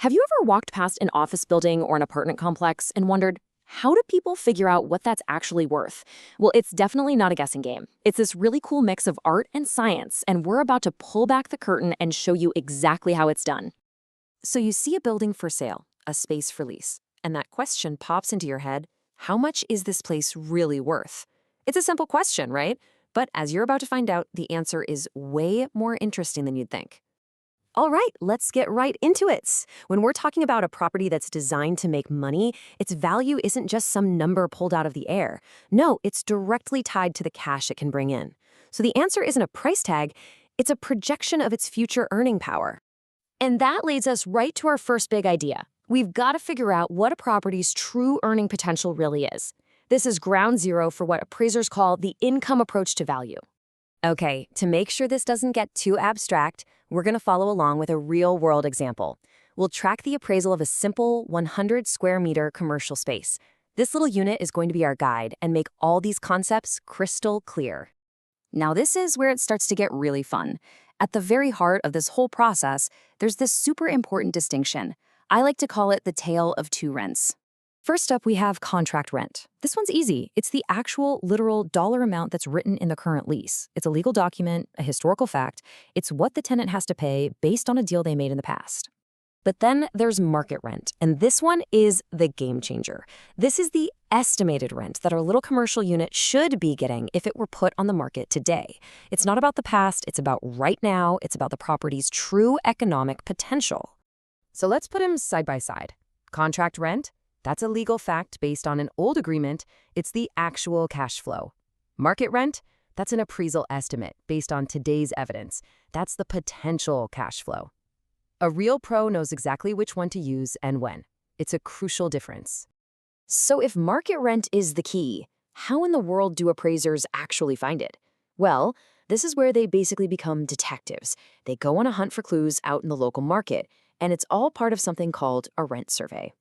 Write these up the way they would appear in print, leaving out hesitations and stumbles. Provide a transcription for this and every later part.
Have you ever walked past an office building or an apartment complex and wondered, how do people figure out what that's actually worth? Well, it's definitely not a guessing game. It's this really cool mix of art and science, and we're about to pull back the curtain and show you exactly how it's done. So you see a building for sale, a space for lease, and that question pops into your head, how much is this place really worth? It's a simple question, right? But as you're about to find out, the answer is way more interesting than you'd think. All right, let's get right into it. When we're talking about a property that's designed to make money, its value isn't just some number pulled out of the air. No, it's directly tied to the cash it can bring in. So the answer isn't a price tag, it's a projection of its future earning power. And that leads us right to our first big idea. We've got to figure out what a property's true earning potential really is. This is ground zero for what appraisers call the income approach to value. Okay, to make sure this doesn't get too abstract, we're going to follow along with a real-world example. We'll track the appraisal of a simple 100 square meter commercial space. This little unit is going to be our guide and make all these concepts crystal clear. Now this is where it starts to get really fun. At the very heart of this whole process, there's this super important distinction. I like to call it the tale of two rents. First up, we have contract rent. This one's easy. It's the actual, literal dollar amount that's written in the current lease. It's a legal document, a historical fact. It's what the tenant has to pay based on a deal they made in the past. But then there's market rent, and this one is the game changer. This is the estimated rent that our little commercial unit should be getting if it were put on the market today. It's not about the past, it's about right now, it's about the property's true economic potential. So let's put them side by side. Contract rent, that's a legal fact based on an old agreement. It's the actual cash flow. Market rent, that's an appraisal estimate based on today's evidence. That's the potential cash flow. A real pro knows exactly which one to use and when. It's a crucial difference. So if market rent is the key, how in the world do appraisers actually find it? Well, this is where they basically become detectives. They go on a hunt for clues out in the local market, and it's all part of something called a rent survey.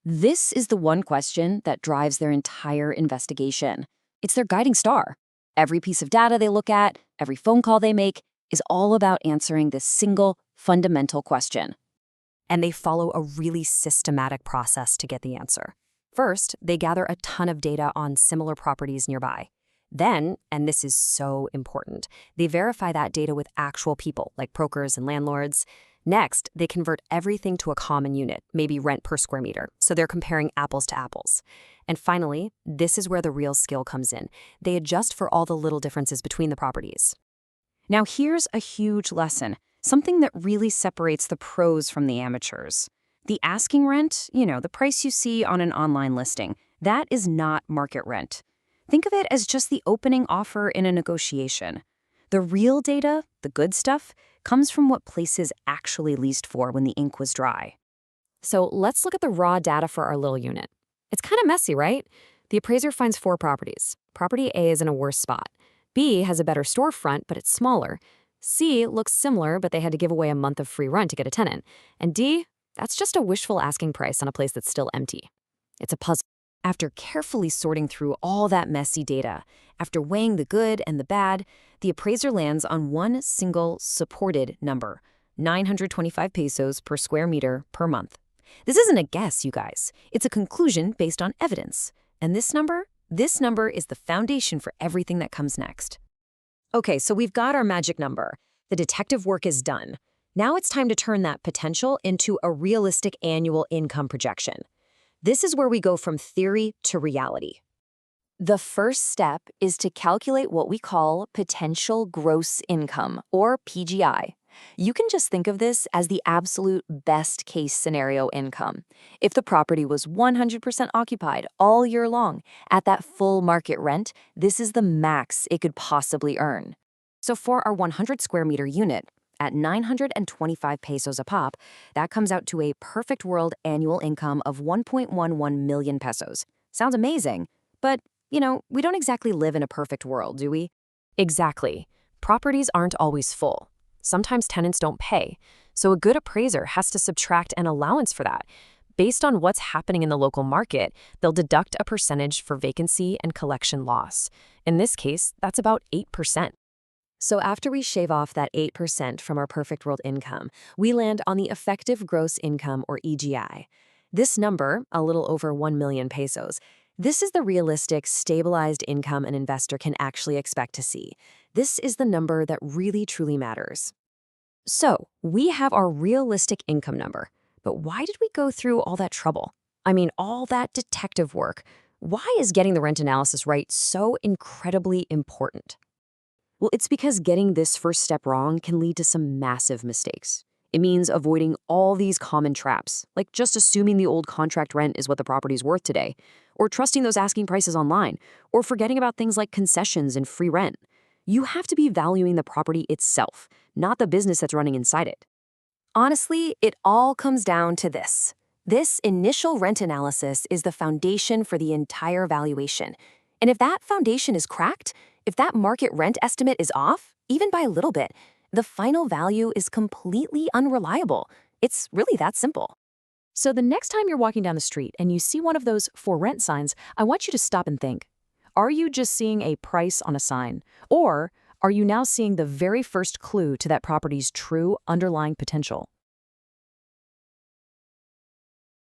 This is the one question that drives their entire investigation. It's their guiding star. Every piece of data they look at, every phone call they make, is all about answering this single, fundamental question. And they follow a really systematic process to get the answer. First, they gather a ton of data on similar properties nearby. Then, and this is so important, they verify that data with actual people, like brokers and landlords. Next, they convert everything to a common unit, maybe rent per square meter, so they're comparing apples to apples. And finally, this is where the real skill comes in. They adjust for all the little differences between the properties. Now here's a huge lesson, something that really separates the pros from the amateurs. The asking rent, the price you see on an online listing, that is not market rent. Think of it as just the opening offer in a negotiation. The real data, the good stuff, comes from what places actually leased for when the ink was dry. So let's look at the raw data for our little unit. It's kind of messy, right? The appraiser finds 4 properties. Property A is in a worse spot. B has a better storefront, but it's smaller. C looks similar, but they had to give away a month of free rent to get a tenant. And D, that's just a wishful asking price on a place that's still empty. It's a puzzle. After carefully sorting through all that messy data, after weighing the good and the bad, the appraiser lands on one single supported number, 925 pesos per square meter per month. This isn't a guess, you guys. It's a conclusion based on evidence. And this number is the foundation for everything that comes next. Okay, so we've got our magic number. The detective work is done. Now it's time to turn that potential into a realistic annual income projection. This is where we go from theory to reality. The first step is to calculate what we call potential gross income, or PGI. You can just think of this as the absolute best case scenario income. If the property was 100% occupied all year long, at that full market rent, this is the max it could possibly earn. So for our 100 square meter unit, at 925 pesos a pop, that comes out to a perfect world annual income of 1.11 million pesos. Sounds amazing, but, we don't exactly live in a perfect world, do we? Exactly. Properties aren't always full. Sometimes tenants don't pay, so a good appraiser has to subtract an allowance for that. Based on what's happening in the local market, they'll deduct a percentage for vacancy and collection loss. In this case, that's about 8%. So after we shave off that 8% from our perfect world income, we land on the effective gross income, or EGI. This number, a little over 1 million pesos, this is the realistic, stabilized income an investor can actually expect to see. This is the number that really truly matters. So, we have our realistic income number. But why did we go through all that trouble? I mean, all that detective work. Why is getting the rent analysis right so incredibly important? Well, it's because getting this first step wrong can lead to some massive mistakes. It means avoiding all these common traps, like just assuming the old contract rent is what the property's worth today, or trusting those asking prices online, or forgetting about things like concessions and free rent. You have to be valuing the property itself, not the business that's running inside it. Honestly, it all comes down to this. This initial rent analysis is the foundation for the entire valuation. And if that foundation is cracked, if that market rent estimate is off, even by a little bit, the final value is completely unreliable. It's really that simple. So the next time you're walking down the street and you see one of those for rent signs, I want you to stop and think. Are you just seeing a price on a sign? Or are you now seeing the very first clue to that property's true underlying potential?